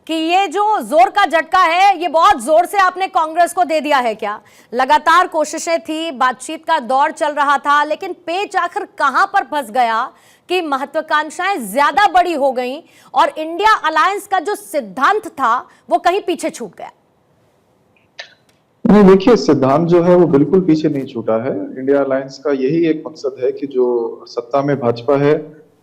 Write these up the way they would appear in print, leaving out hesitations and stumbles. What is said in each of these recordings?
कि ये जो जोर का झटका है ये बहुत जोर से आपने कांग्रेस को दे दिया है क्या? लगातार कोशिशें थी, बातचीत का दौर चल रहा था, लेकिन पेच आखिर कहां पर फंस गया कि महत्वाकांक्षाएं ज्यादा बड़ी हो गईं और इंडिया अलायंस का जो सिद्धांत था वो कहीं पीछे छूट गया? नहीं, देखिए, सिद्धांत जो है वो बिल्कुल पीछे नहीं छूटा है। इंडिया अलायंस का यही एक मकसद है कि जो सत्ता में भाजपा है,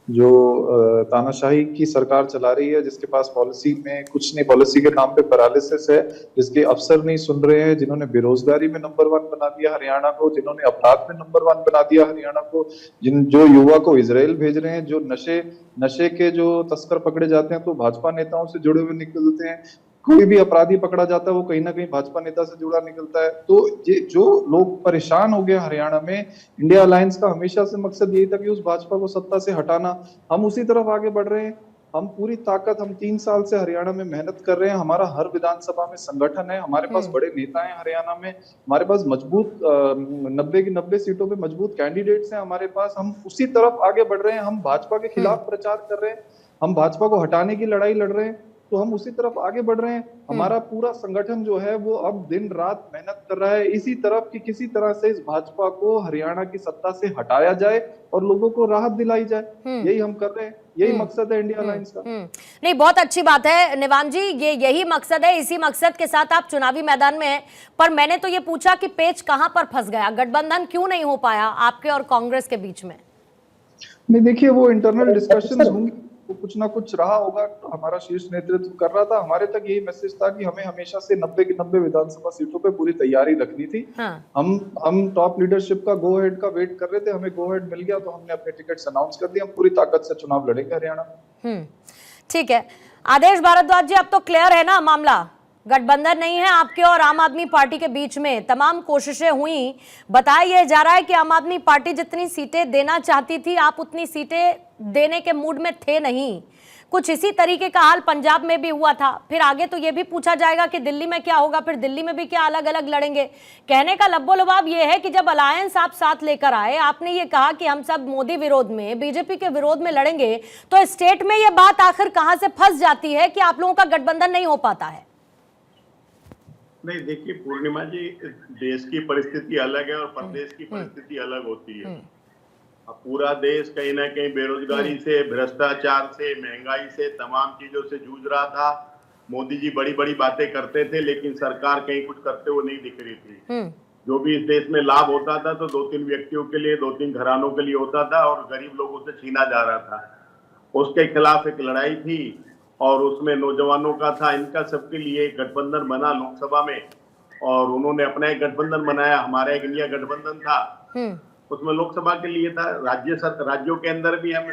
जो तानाशाही की सरकार चला रही है, जिसके पास पॉलिसी में कुछ नहीं, पॉलिसी के नाम पे पैरालिसिस है, जिसके अफसर नहीं सुन रहे हैं, जिन्होंने बेरोजगारी में नंबर 1 बना दिया हरियाणा को, जिन्होंने अपराध में नंबर 1 बना दिया हरियाणा को, जो युवा को इजराइल भेज रहे हैं, जो नशे के जो तस्कर पकड़े जाते हैं तो भाजपा नेताओं से जुड़े हुए निकलते हैं, कोई भी अपराधी पकड़ा जाता है वो कहीं ना कहीं भाजपा नेता से जुड़ा निकलता है। तो ये जो लोग परेशान हो गए हरियाणा में, इंडिया अलायंस का हमेशा से मकसद यही था कि उस भाजपा को सत्ता से हटाना। हम उसी तरफ आगे बढ़ रहे हैं। हम पूरी ताकत, हम 3 साल से हरियाणा में मेहनत कर रहे हैं। हमारा हर विधानसभा में संगठन है, हमारे पास बड़े नेता हैं हरियाणा में, हमारे पास मजबूत 90 की 90 सीटों पे मजबूत कैंडिडेट्स हैं हमारे पास। हम उसी तरफ आगे बढ़ रहे हैं। हम भाजपा के खिलाफ प्रचार कर रहे हैं, हम भाजपा को हटाने की लड़ाई लड़ रहे हैं, तो हम उसी तरफ आगे बढ़ रहे हैं। हमारा पूरा संगठन जो है वो अब दिन रात मेहनत कर रहा है इसी तरफ कि किसी तरह से इस भाजपा को हरियाणा की सत्ता से हटाया जाए और लोगों को राहत दिलाई जाए। यही हम कर रहे हैं, यही मकसद है इंडिया अलायंस का। नहीं, बहुत अच्छी बात है निवान जी, ये यही मकसद है, इसी मकसद के साथ आप चुनावी मैदान में हैं। पर मैंने तो ये पूछा कि पेच कहां पर फंस गया, गठबंधन क्यों नहीं हो पाया आपके और कांग्रेस के बीच में? नहीं, देखिए, वो इंटरनल डिस्कशंस होंगी, वो कुछ ना कुछ रहा होगा। तो हमारा शीर्ष नेतृत्व कर रहा था, हमारे तक यही मैसेज था कि हमें हमेशा से 90 की 90 विधानसभा सीटों पे पूरी तैयारी रखनी थी। हाँ। हम टॉप लीडरशिप का गो हेड का वेट कर रहे थे, हमें गो हेड मिल गया तो हमने अपने टिकट्स अनाउंस कर दिए। हम पूरी ताकत से चुनाव लड़ेंगे हरियाणा में। ठीक है आदेश भारद्वाज जी, अब तो क्लियर है ना मामला? गठबंधन नहीं है आपके और आम आदमी पार्टी के बीच में, तमाम कोशिशें हुई, बताया जा रहा है कि आम आदमी पार्टी जितनी सीटें देना चाहती थी आप उतनी सीटें देने के मूड में थे नहीं। कुछ इसी तरीके का हाल पंजाब में भी हुआ था। फिर आगे तो ये भी पूछा जाएगा कि दिल्ली में क्या होगा, फिर दिल्ली में भी क्या अलग अलग लड़ेंगे। कहने का लब्बो लबाब ये है कि जब अलायंस आप साथ लेकर आए, आपने ये कहा कि हम सब मोदी विरोध में, बीजेपी के विरोध में लड़ेंगे, तो स्टेट में ये बात आखिर कहां से फंस जाती है कि आप लोगों का गठबंधन नहीं हो पाता है? नहीं, देखिए पूर्णिमा जी, देश की परिस्थिति अलग है और प्रदेश की परिस्थिति अलग होती है। अब पूरा देश कहीं ना कहीं बेरोजगारी से, भ्रष्टाचार से, महंगाई से, तमाम चीजों से जूझ रहा था। मोदी जी बड़ी बड़ी बातें करते थे लेकिन सरकार कहीं कुछ करते हुए नहीं दिख रही थी। जो भी इस देश में लाभ होता था तो 2-3 व्यक्तियों के लिए, 2-3 घरानों के लिए होता था और गरीब लोगों से छीना जा रहा था। उसके खिलाफ एक लड़ाई थी और उसमें नौजवानों का था, इनका सबके लिए एक गठबंधन बना लोकसभा में और उन्होंने अपना एक गठबंधन बनाया। हमारा एक इंडिया गठबंधन था, उसमें लोकसभा के लिए था। राज्यों के अंदर भी हम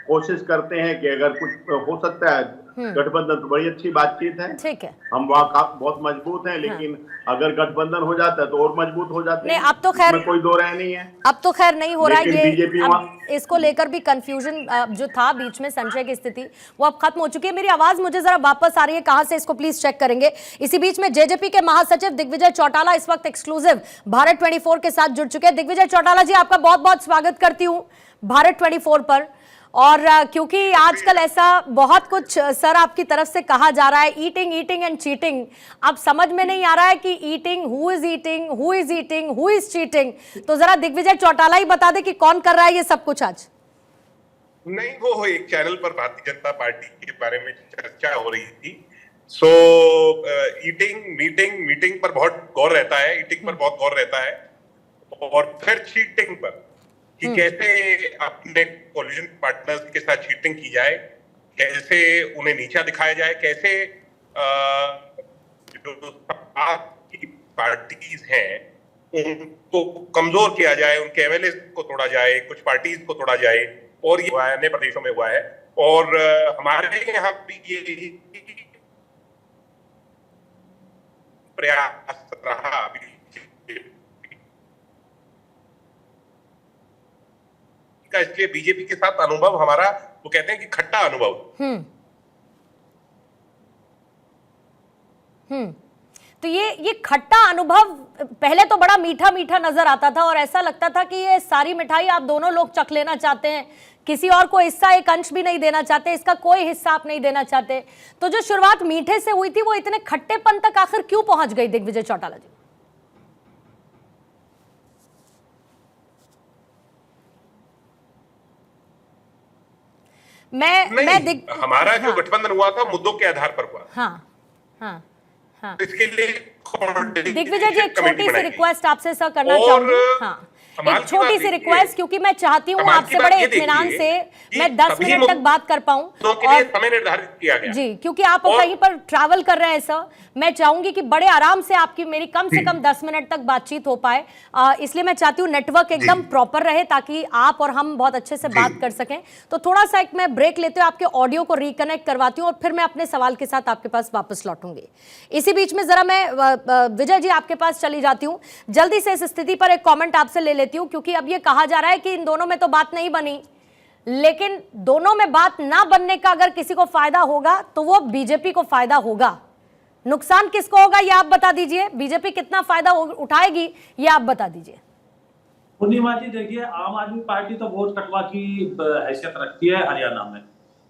कोशिश करते हैं कि अगर कुछ हो सकता है गठबंधन, तो बड़ी अच्छी बातचीत है। ठीक है, हम वहाँ बहुत मजबूत हैं, लेकिन अगर गठबंधन हो जाता है तो और मजबूत हो जाते हैं। अब तो खैर कोई दो राय नहीं है, अब तो खैर नहीं हो रहा है ये। बीजेपी इसको लेकर भी कंफ्यूजन जो था बीच में, संशय की स्थिति, वो अब खत्म हो चुकी है। मेरी आवाज मुझे जरा वापस आ रही है, कहां से, इसको प्लीज चेक करेंगे। इसी बीच में जेजेपी के महासचिव दिग्विजय चौटाला इस वक्त एक्सक्लूसिव भारत 24 के साथ जुड़ चुके हैं। दिग्विजय चौटाला जी, आपका बहुत बहुत स्वागत करती हूँ भारत 24 पर। और क्योंकि आजकल ऐसा बहुत कुछ सर आपकी तरफ से कहा जा रहा है, ईटिंग ईटिंग एंड चीटिंग, अब समझ में नहीं आ रहा है कि eating, who is eating, who is eating, who is cheating. तो जरा दिग्विजय चौटाला ही बता दे कि कौन कर रहा है ये सब कुछ आज। नहीं, वो एक चैनल पर भारतीय जनता पार्टी के बारे में चर्चा हो रही थी। सो मीटिंग पर बहुत गौर रहता है, ईटिंग पर बहुत गौर रहता है, और फिर चीटिंग पर कि कैसे अपने कोलिजन पार्टनर्स के साथ चीटिंग की जाए, कैसे उन्हें नीचा दिखाया जाए, कैसे जो पार्टीज हैं उनको कमजोर किया जाए, उनके एमएलए को तोड़ा जाए, कुछ पार्टीज को तोड़ा जाए। और ये हुआ है, अन्य प्रदेशों में हुआ है और हमारे यहाँ भी ये प्रयास रहा। इसलिए बीजेपी के साथ अनुभव हमारा, वो कहते हैं कि खट्टा अनुभव। तो ये खट्टा अनुभव पहले तो बड़ा मीठा मीठा नजर आता था और ऐसा लगता था कि ये सारी मिठाई आप दोनों लोग चख लेना चाहते हैं, किसी और को हिस्सा एक अंश भी नहीं देना चाहते, इसका कोई हिस्सा आप नहीं देना चाहते। तो जो शुरुआत मीठे से हुई थी वो इतने खट्टेपन तक आखिर क्यों पहुंच गई दिग्विजय चौटाला जी? हमारा जो गठबंधन हुआ था मुद्दों के आधार पर हुआ। हाँ। इसके लिए दिग्विजय जी एक छोटी सी रिक्वेस्ट आपसे सर करना चाहूंगी। हाँ, एक छोटी सी रिक्वेस्ट, क्योंकि मैं चाहती हूँ आपसे बड़े इत्मीनान से मैं 10 मिनट तक बात कर पाऊं और समय निर्धारित किया गया जी, क्योंकि आप कहीं पर ट्रैवल कर रहे हैं सर, मैं चाहूंगी कि बड़े आराम से आपकी मेरी कम से कम 10 मिनट तक बातचीत हो पाए। इसलिए मैं चाहती हूँ नेटवर्क एकदम प्रॉपर रहे ताकि आप और हम बहुत अच्छे से बात कर सकें। तो थोड़ा सा एक मैं ब्रेक लेते हुए आपके ऑडियो को रिकनेक्ट करवाती हूँ और फिर मैं अपने सवाल के साथ आपके पास वापस लौटूंगी। इसी बीच में जरा मैं विजय जी आपके पास चली जाती हूँ, जल्दी से इस स्थिति पर एक कॉमेंट आपसे ले लेती हूँ, क्योंकि अब ये कहा जा रहा है कि इन दोनों में तो बात नहीं बनी, लेकिन दोनों में बात ना बनने का अगर किसी को फायदा होगा तो वो बीजेपी को फायदा होगा। नुकसान किसको होगा ये आप बता दीजिए, बीजेपी कितना फायदा उठाएगी ये आप बता दीजिए। पूर्णिमा जी देखिए, आम आदमी पार्टी तो वोट कटवा की हैसियत रखती है हरियाणा में,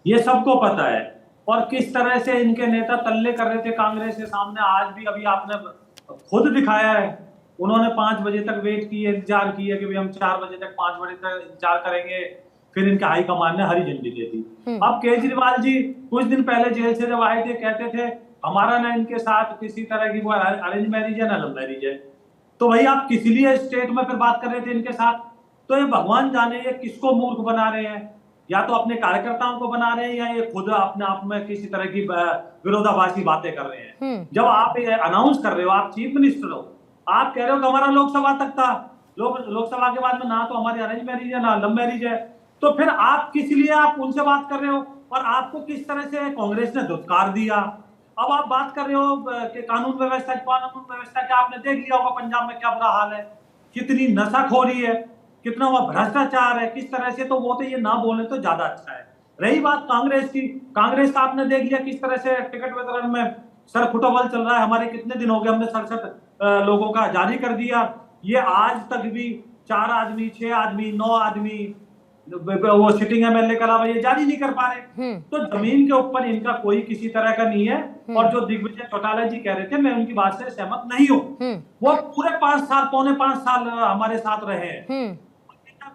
ये सबको पता है। और किस तरह से इनके नेता तल्ले कर रहे थे कांग्रेस के सामने, आज भी अभी आपने खुद दिखाया है। उन्होंने 5 बजे तक वेट किए, इंतजार किए कि भाई हम 4 बजे तक 5 बजे तक इंतजार करेंगे, फिर इनके हाईकमान ने हरी झंडी दे दी। अब केजरीवाल जी कुछ दिन पहले जेल से जब आए थे कहते थे हमारा ना इनके साथ किसी तरह की वो अरेंज मैरिज है ना लव मैरिज है। तो भाई आप किस लिए स्टेट में फिर बात कर रहे थे इनके साथ? तो ये भगवान जाने ये किसको मूर्ख बना रहे हैं, या तो अपने कार्यकर्ताओं को बना रहे हैं या ये खुद अपने आप में किसी तरह की विरोधाभासी बातें कर रहे हैं। जब आप ये अनाउंस कर रहे हो, आप चीफ मिनिस्टर हो, आप कह रहे हो कि हमारा लोकसभा तक था, लोकसभा के बाद में ना तो हमारी अरेंज मैरिज है ना लव मैरिज है, तो फिर आप किस लिए आप उनसे बात कर रहे हो? और आपको किस तरह से कांग्रेस ने धुतकार दिया। अब आप बात कर रहे हो कि कानून व्यवस्था क्या आपने देख लिया होगा पंजाब में क्या बुरा हाल है, कितनी नशाखोरी है, कितना वह भ्रष्टाचार है, किस तरह से। तो वो तो ये ना बोले तो ज्यादा अच्छा है। रही बात कांग्रेस की, कांग्रेस का आपने देख लिया किस तरह से टिकट वितरण में सर फुटबॉल चल रहा है। हमारे कितने दिन हो गए, हमने 67 लोगों का जारी कर दिया, ये आज तक भी 4 आदमी 6 आदमी 9 आदमी वो सिटिंग एमएलए के अलावा ये जारी नहीं कर पा रहे। तो जमीन के ऊपर इनका कोई किसी तरह का नहीं है। और जो दिग्विजय चौटाला जी कह रहे थे, मैं उनकी बात से सहमत नहीं हूँ। वो पूरे 5 साल पौने 5 साल हमारे साथ रहे हैं,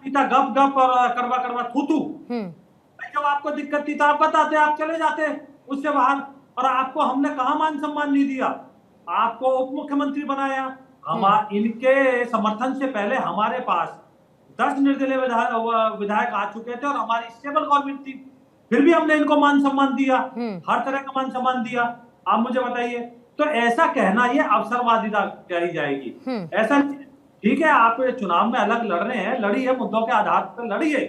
पीता गप गप और करवा करवा थूथू। जब आपको दिक्कत थी तो आप बताते, आप चले जाते उससे बाहर। और आपको हमने कहा मान सम्मान नहीं दिया, आपको उप मुख्यमंत्री बनाया। हम इनके समर्थन से पहले हमारे पास 10 निर्दलीय विधायक आ चुके थे और हमारी स्टेबल गवर्नमेंट थी, फिर भी हमने इनको मान सम्मान दिया, हर तरह का मान सम्मान दिया। आप मुझे बताइए, तो ऐसा कहना ये अवसरवादिता कही जाएगी। ऐसा ठीक है, आप चुनाव में अलग लड़ रहे हैं, लड़िए, मुद्दों के आधार पर लड़िए,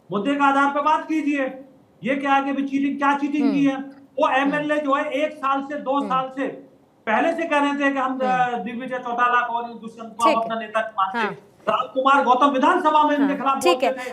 मुद्दे के आधार पर बात कीजिए। ये क्या है कि चीटिंग, क्या चीटिंग की है? वो एमएलए जो है 1 साल से 2 साल से पहले से कह रहे थे कि हम दिग्विजय चौटाला को और दुष्यंत को अपना नेता मानते हैं। राम कुमार गौतम विधानसभा में इनके खिलाफ ठीक है।